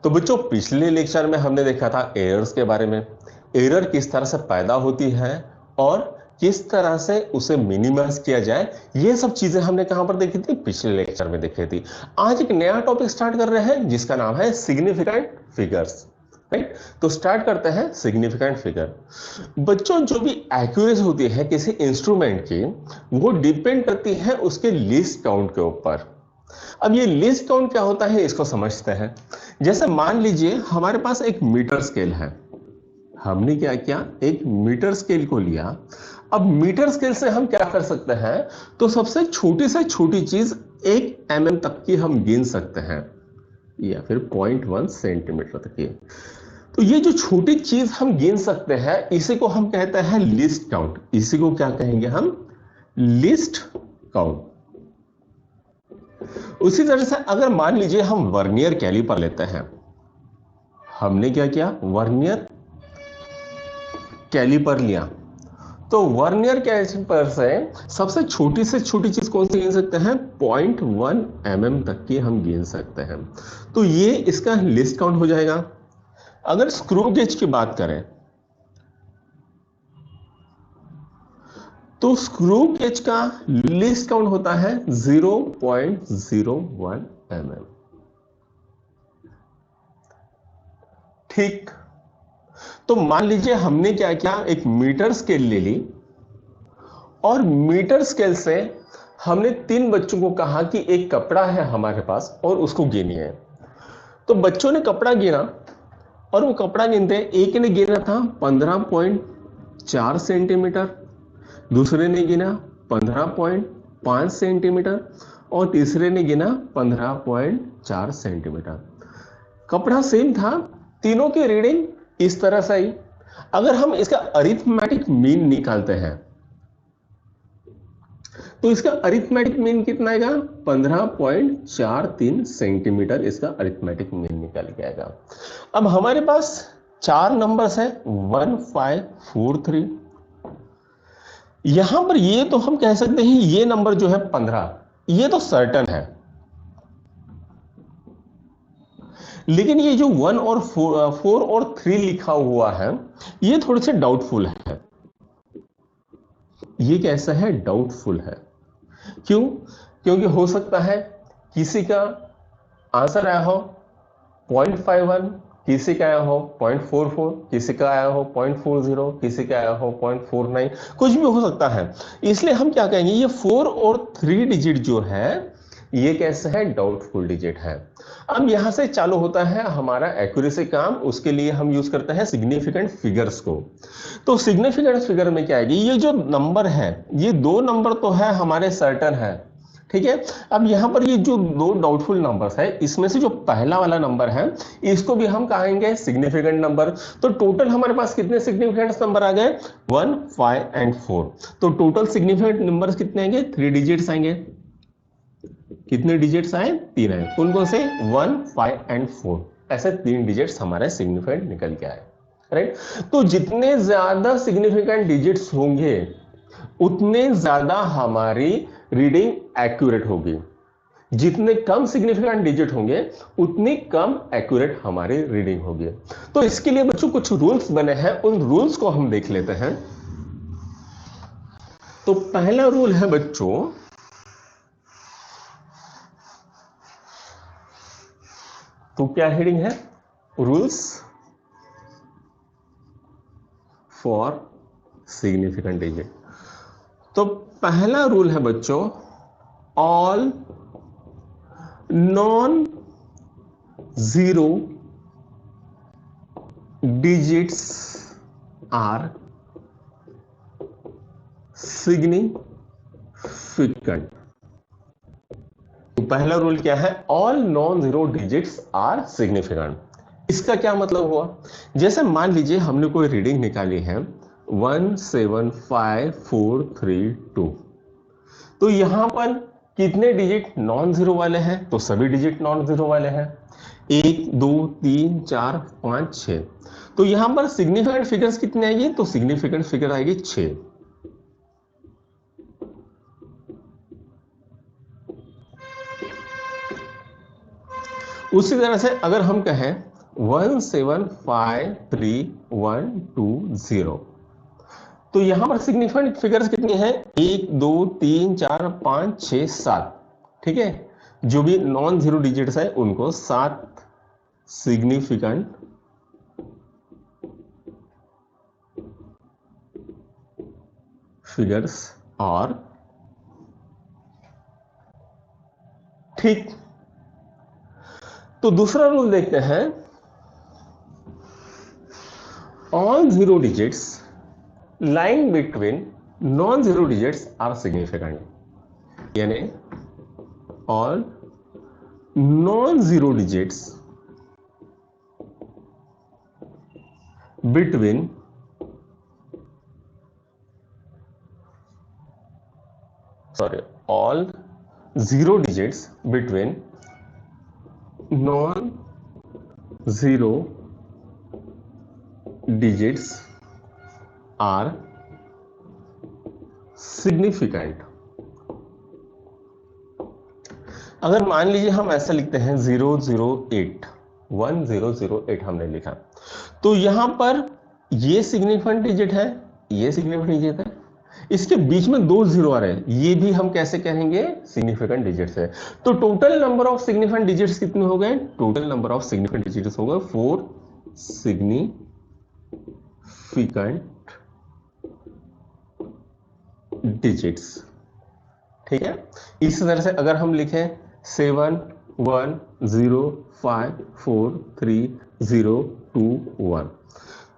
तो बच्चों पिछले लेक्चर में हमने देखा था एरर्स के बारे में, एरर किस तरह से पैदा होती है और किस तरह से उसे मिनिमाइज किया जाए। ये सब चीजें हमने कहां पर देखी थी, पिछले लेक्चर में देखी थी। आज एक नया टॉपिक स्टार्ट कर रहे हैं जिसका नाम है सिग्निफिकेंट फिगर्स। राइट, तो स्टार्ट करते हैं सिग्निफिकेंट फिगर। बच्चों जो भी एक्यूरेसी होती है किसी इंस्ट्रूमेंट की, वो डिपेंड करती है उसके लीस्ट काउंट के ऊपर। अब ये लीस्ट काउंट क्या होता है इसको समझते हैं। जैसे मान लीजिए हमारे पास एक मीटर स्केल है, हमने क्या किया, एक मीटर स्केल को लिया। अब मीटर स्केल से हम क्या कर सकते हैं, तो सबसे छोटी से छोटी चीज 1 mm तक की हम गिन सकते हैं, या फिर 0.1 सेंटीमीटर तक की। तो ये जो छोटी चीज हम गिन सकते हैं इसी को हम कहते हैं लिस्ट काउंट। इसी को क्या कहेंगे हम, लिस्ट काउंट। उसी तरह से अगर मान लीजिए हम वर्नियर कैलिपर लेते हैं, हमने क्या किया, वर्नियर कैलिपर लिया। तो वर्नियर कैलिपर से सबसे छोटी से छोटी चीज कौन सी गिन सकते हैं, 0.1 mm तक की हम गिन सकते हैं। तो ये इसका लिस्ट काउंट हो जाएगा। अगर स्क्रू गेज की बात करें तो स्क्रू गेज का लिस्ट काउंट होता है 0.01 mm। ठीक, तो मान लीजिए हमने क्या किया, एक मीटर स्केल ले ली और मीटर स्केल से हमने 3 बच्चों को कहा कि एक कपड़ा है हमारे पास और उसको गिनिए। तो बच्चों ने कपड़ा गिना और वो कपड़ा गिनते, एक ने गिना था 15.4 सेंटीमीटर, दूसरे ने गिना 15.5 सेंटीमीटर और तीसरे ने गिना 15.4 सेंटीमीटर। कपड़ा सेम था, तीनों की रीडिंग इस तरह से आई। अगर हम इसका अरिथमेटिक मीन निकालते हैं तो इसका अरिथमेटिक मीन कितना आएगा, 15.43 सेंटीमीटर इसका अरिथमेटिक मीन निकल के आएगा। अब हमारे पास 4 नंबर्स है 1, 5, 4, 3। यहां पर ये तो हम कह सकते हैं ये नंबर जो है 15, ये तो सर्टन है। लेकिन ये जो 1 और 4 और 3 लिखा हुआ है ये थोड़े से डाउटफुल है। ये कैसा है, डाउटफुल है। क्यों, क्योंकि हो सकता है किसी का आंसर आया हो 0.51, किसी का आया हो 0.44, किसी का आया हो 0.40, किसी का आया हो 0.49, कुछ भी हो सकता है। इसलिए हम क्या कहेंगे, ये 4 और 3 डिजिट जो है ये कैसे है, डाउटफुल डिजिट है। अब यहां से चालू होता है हमारा एक्यूरेसी काम। उसके लिए हम यूज करते हैं सिग्निफिकेंट फिगर्स को। तो सिग्निफिकेंट फिगर में क्या आएगी, ये जो नंबर है ये 2 नंबर तो है हमारे सर्टन है, ठीक है। अब यहां पर ये जो 2 डाउटफुल नंबर्स है इसमें से जो पहला वाला नंबर है इसको भी हम कहेंगे सिग्निफिकेंट नंबर। तो टोटल हमारे पास कितने सिग्निफिकेंट नंबर आ गए, 1, 5 एंड 4। तो टोटल सिग्निफिकेंट नंबर्स कितने आएंगे, 3 डिजिट्स आएंगे। कितने डिजिट्स आए, 3 आए। कौन कौन से, 1, 5 एंड 4, ऐसे 3 डिजिट्स हमारे सिग्निफिकेंट निकल के आए। राइट, तो जितने ज्यादा सिग्निफिकेंट डिजिट्स होंगे उतने ज्यादा हमारी रीडिंग एक्यूरेट होगी। जितने कम सिग्निफिकेंट डिजिट होंगे उतनी कम एक्यूरेट हमारी रीडिंग होगी। तो इसके लिए बच्चों कुछ रूल्स बने हैं, उन रूल्स को हम देख लेते हैं। तो पहला रूल है बच्चों, तो क्या हेडिंग है, रूल्स फॉर सिग्निफिकेंट डिजिट। तो पहला रूल है बच्चों, all non zero digits are significant. तो पहला रूल क्या है, all non zero digits are significant. इसका क्या मतलब हुआ, जैसे मान लीजिए हमने कोई रीडिंग निकाली है 1754332। तो यहां पर कितने डिजिट नॉन जीरो वाले हैं, तो सभी डिजिट नॉन जीरो वाले हैं, 1, 2, 3, 4, 5, 6। तो यहां पर सिग्निफिकेंट फिगर्स कितने आएंगे, तो सिग्निफिकेंट फिगर आएगी 6। उसी तरह से अगर हम कहें 17531120। तो यहां पर सिग्निफिकेंट फिगर्स कितनी हैं? 1 2 3 4 5 6 7। ठीक है, जो भी नॉन जीरो डिजिट्स है उनको 7 सिग्निफिकेंट फिगर्स और ठीक। तो दूसरा रूल देखते हैं, all zero digits lying between non zero digits are significant, यानी all non zero digits between all zero digits between non zero digits are significant। अगर मान लीजिए हम ऐसा लिखते हैं 008 1008 हमने लिखा, तो यहां पर ये सिग्निफिकेंट डिजिट है, ये सिग्निफिकेंट डिजिट है, इसके बीच में 2 जीरो आ रहे हैं, ये भी हम कैसे कहेंगे? सिग्निफिकेंट डिजिट्स है। तो total number of significant digits कितने हो गए? Total number of significant digits हो गए 4 सिग्निफिकेंट डिजिट्स। ठीक है, इस तरह से अगर हम लिखें 7 1 0 5 4 3 0 2 1,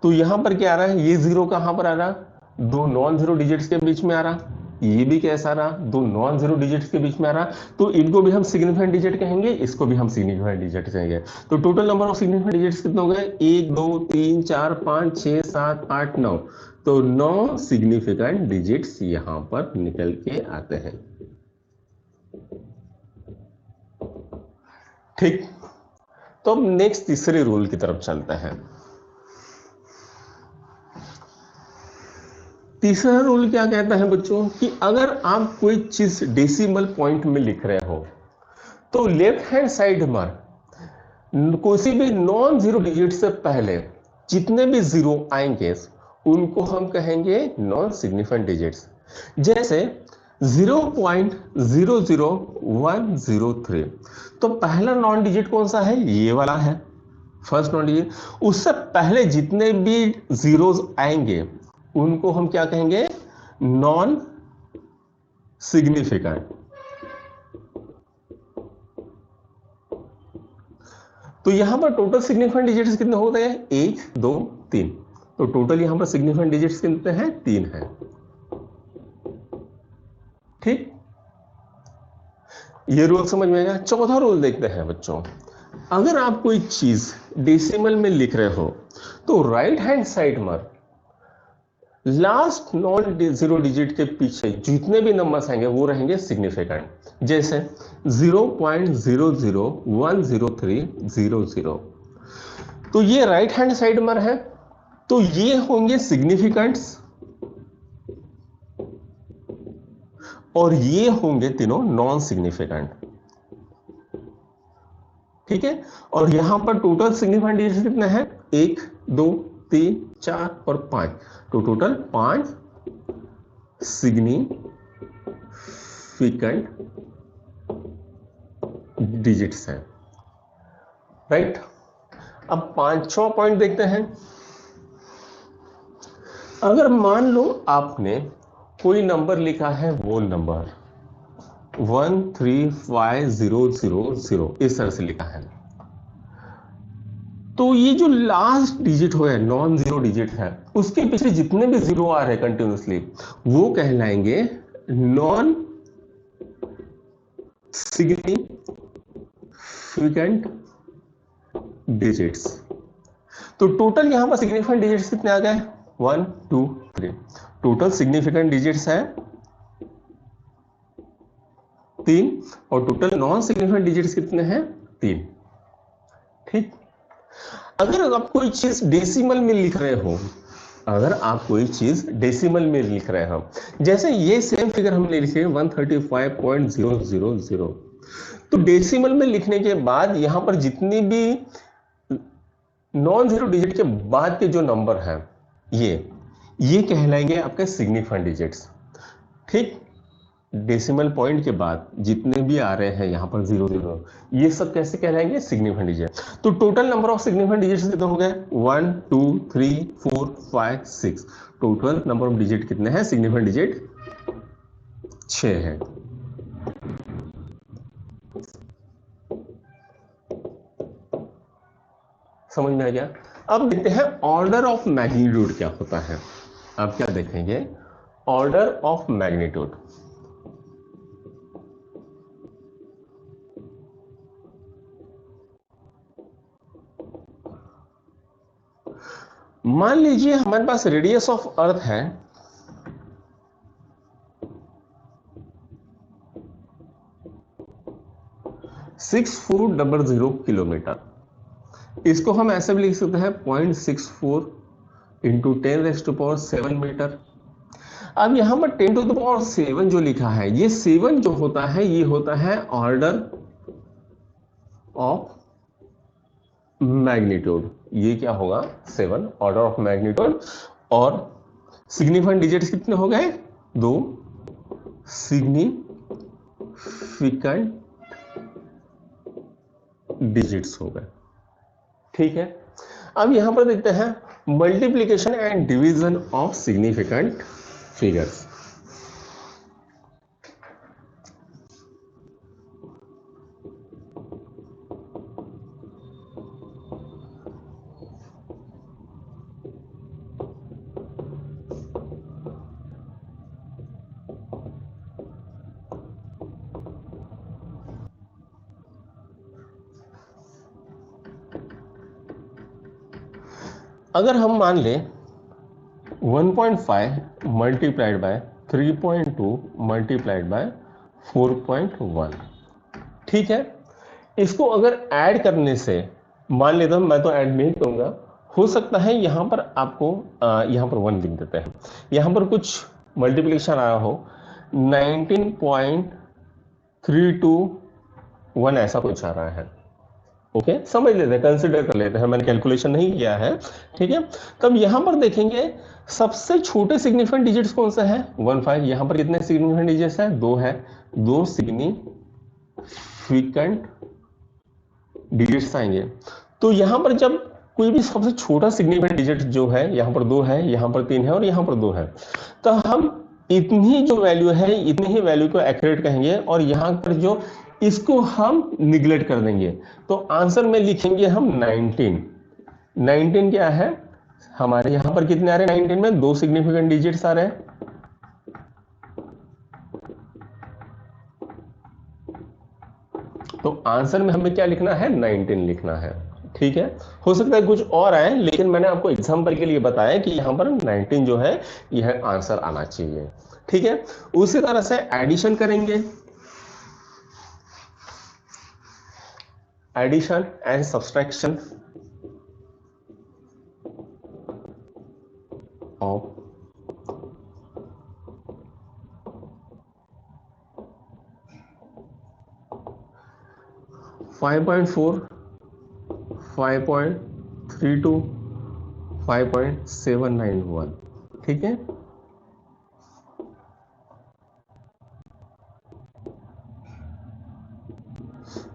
तो यहां पर क्या आ रहा है? ये जीरो कहां पर आ रहा? दो नॉन जीरो डिजिट्स के बीच में आ रहा। ये भी कैसा रहा? दो नॉन जीरो डिजिट्स के बीच में आ रहा। तो इनको भी हम सिग्निफिकेंट डिजिट कहेंगे, इसको भी हम सिग्निफिकेंट डिजिट कहेंगे। तो total number of significant digits कितने हो गए? 1 2 3 4 5 6 7 8 9। तो 9 सिग्निफिकेंट डिजिट्स यहां पर निकल के आते हैं। ठीक, तो अब नेक्स्ट तीसरे रूल की तरफ चलते हैं। तीसरा रूल क्या कहता है बच्चों कि अगर आप कोई चीज डेसिमल पॉइंट में लिख रहे हो तो लेफ्ट हैंड साइड में किसी भी नॉन जीरो डिजिट से पहले जितने भी जीरो आएंगे उनको हम कहेंगे नॉन सिग्निफिकेंट डिजिट्स। जैसे 0.00103, तो पहला नॉन डिजिट कौन सा है? ये वाला है, फर्स्ट नॉन डिजिट। उससे पहले जितने भी जीरोस आएंगे उनको हम क्या कहेंगे? Non significant. तो यहां पर टोटल सिग्निफिकेंट डिजिट्स कितने होते हैं? 1 2 3। तो टोटल यहां पर सिग्निफिकेंट डिजिट्स कितने हैं? 3 हैं। ठीक, ये रूल समझ में आएगा। चौथा रूल देखते हैं बच्चों, अगर आप कोई चीज डेसिमल में लिख रहे हो तो राइट हैंड साइड में लास्ट नॉन जीरो डिजिट के पीछे जितने भी नंबर्स आएंगे वो रहेंगे सिग्निफिकेंट। जैसे 0.0010300, तो ये राइट हैंड साइड में है, तो ये होंगे सिग्निफिकेंट्स और ये होंगे तीनों नॉन सिग्निफिकेंट। ठीक है, और यहां पर टोटल सिग्निफिकेंट डिजिट कितने हैं? 1 2 3 4 और 5। तो टोटल 5 सिग्निफिकेंट डिजिट्स हैं। राइट, अब 5वां पॉइंट देखते हैं। अगर मान लो आपने कोई नंबर लिखा है, वो नंबर 135000 इस तरह से लिखा है, तो ये जो लास्ट डिजिट हो है, नॉन जीरो डिजिट है, उसके पीछे जितने भी जीरो आ रहे हैं कंटिन्यूसली वो कहलाएंगे नॉन सिग्निफिकेंट डिजिट्स। तो टोटल यहां पर सिग्निफिकेंट डिजिट्स कितने आ गए? 1 2 3। टोटल सिग्निफिकेंट डिजिट्स है 3 और टोटल नॉन सिग्निफिकेंट डिजिट्स कितने हैं? 3। ठीक, अगर आप कोई चीज डेसिमल में लिख रहे हो, अगर आप कोई चीज डेसिमल में लिख रहे हो, जैसे ये सेम फिगर हमने लिखे 135.000, तो डेसिमल में लिखने के बाद यहां पर जितनी भी नॉन जीरो डिजिट के बाद के जो नंबर हैं ये कहलाएंगे आपके सिग्निफिकेंट डिजिट्स। ठीक, डेसिमल पॉइंट के बाद जितने भी आ रहे हैं यहाँ पर 00, ये सब कैसे कहलाएंगे? Significant digit. तो total number of significant digits कितने हो गए? 1 2 3 4 5 6। टोटल नंबर ऑफ डिजिट कितने हैं? सिग्निफिकेंट डिजिट 6 है। समझ में आ गया? अब देखते हैं ऑर्डर ऑफ मैग्नीट्यूड क्या होता है। अब क्या देखेंगे? Order of magnitude. मान लीजिए हमारे पास रेडियस ऑफ अर्थ है 6400 किलोमीटर। इसको हम ऐसे भी लिख सकते हैं 0.64 इंटू 10⁻⁷ मीटर। अब यहां पर 10⁻⁷ जो लिखा है, ये 7 जो होता है ये होता है ऑर्डर ऑफ मैग्नीट्यूड। ये क्या होगा? 7 ऑर्डर ऑफ मैग्नीट्यूड। और सिग्निफिकेंट डिजिट्स कितने हो गए? 2 सिग्निफिकेंट डिजिट्स हो गए। ठीक है, अब यहां पर देखते हैं multiplication and division of significant figures. अगर हम मान लें 1.5 मल्टीप्लाइड बाय 3.2 मल्टीप्लाइड बाय 4.1, ठीक है, इसको अगर ऐड करने से, मान लेता हूं, मैं तो ऐड नहीं करूंगा, हो सकता है यहां पर आपको यहां पर 1 लिख देते हैं, यहां पर कुछ मल्टीप्लिकेशन आया हो 19.321 ऐसा कुछ आ रहा है। ओके, समझ लेते हैं, कंसिडर कर लेते हैं, मैंने कैलकुलेशन नहीं किया है। ठीक है, तब यहां पर देखेंगे सबसे छोटे सिग्निफिकेंट डिजिट्स कौन सा है? 15। यहां पर कितने सिग्निफिकेंट डिजिट्स है? 2 है। 2 सिग्निफिकेंट डिजिट्स आएंगे। तो यहां पर जब कोई भी सबसे छोटा सिग्निफिकेंट डिजिट जो है, यहां पर 2 है, यहां पर 3 है और यहां पर 2 है, तो हम इतनी जो वैल्यू है इतनी ही वैल्यू को एक्यूरेट कहेंगे और यहां पर जो इसको हम निगलेक्ट कर देंगे। तो आंसर में लिखेंगे हम 19। 19 क्या है हमारे? यहां पर कितने आ रहे हैं 19 में? 2 सिग्निफिकेंट डिजिट्स आ रहे हैं। तो आंसर में हमें क्या लिखना है? 19 लिखना है। ठीक है, हो सकता है कुछ और आए, लेकिन मैंने आपको एग्जांपल के लिए बताया कि यहां पर 19 जो है यह आंसर आना चाहिए। ठीक है, उसी तरह से एडिशन करेंगे, एडिशन एंड सब्सट्रैक्शन ऑफ 5.4, 5.32, 5.791। ठीक है,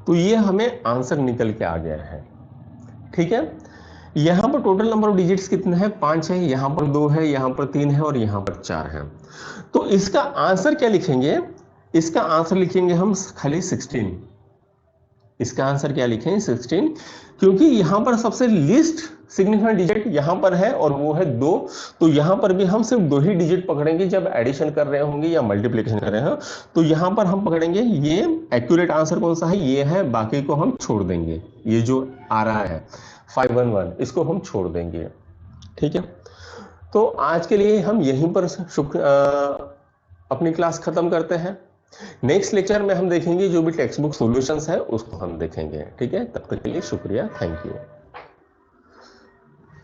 तो ये हमें आंसर निकल के आ गया है। ठीक है, यहां पर टोटल नंबर ऑफ डिजिट्स कितने हैं? 5 है, यहां पर 2 है, यहां पर 3 है और यहां पर 4 है। तो इसका आंसर क्या लिखेंगे? इसका आंसर लिखेंगे हम खाली 16। इसका आंसर क्या लिखें? 16, क्योंकि यहां पर सबसे लीस्ट सिग्निफिकेंट डिजिट यहां पर है और वो है 2। तो यहां पर भी हम सिर्फ 2 ही डिजिट पकड़ेंगे जब एडिशन कर रहे होंगे या मल्टीप्लिकेशन कर रहे हैं। तो यहां पर हम पकड़ेंगे, ये एक्यूरेट आंसर कौन सा है? ये है, बाकी को हम छोड़ देंगे। ये जो आ रहा है 511, इसको हम छोड़ देंगे। ठीक है, तो आज के लिए हम यहीं पर अपनी क्लास खत्म करते हैं। नेक्स्ट लेक्चर में हम देखेंगे जो भी टेक्स्ट बुक सॉल्यूशंस है उसको हम देखेंगे। ठीक है, तब तक के लिए शुक्रिया, थैंक यू।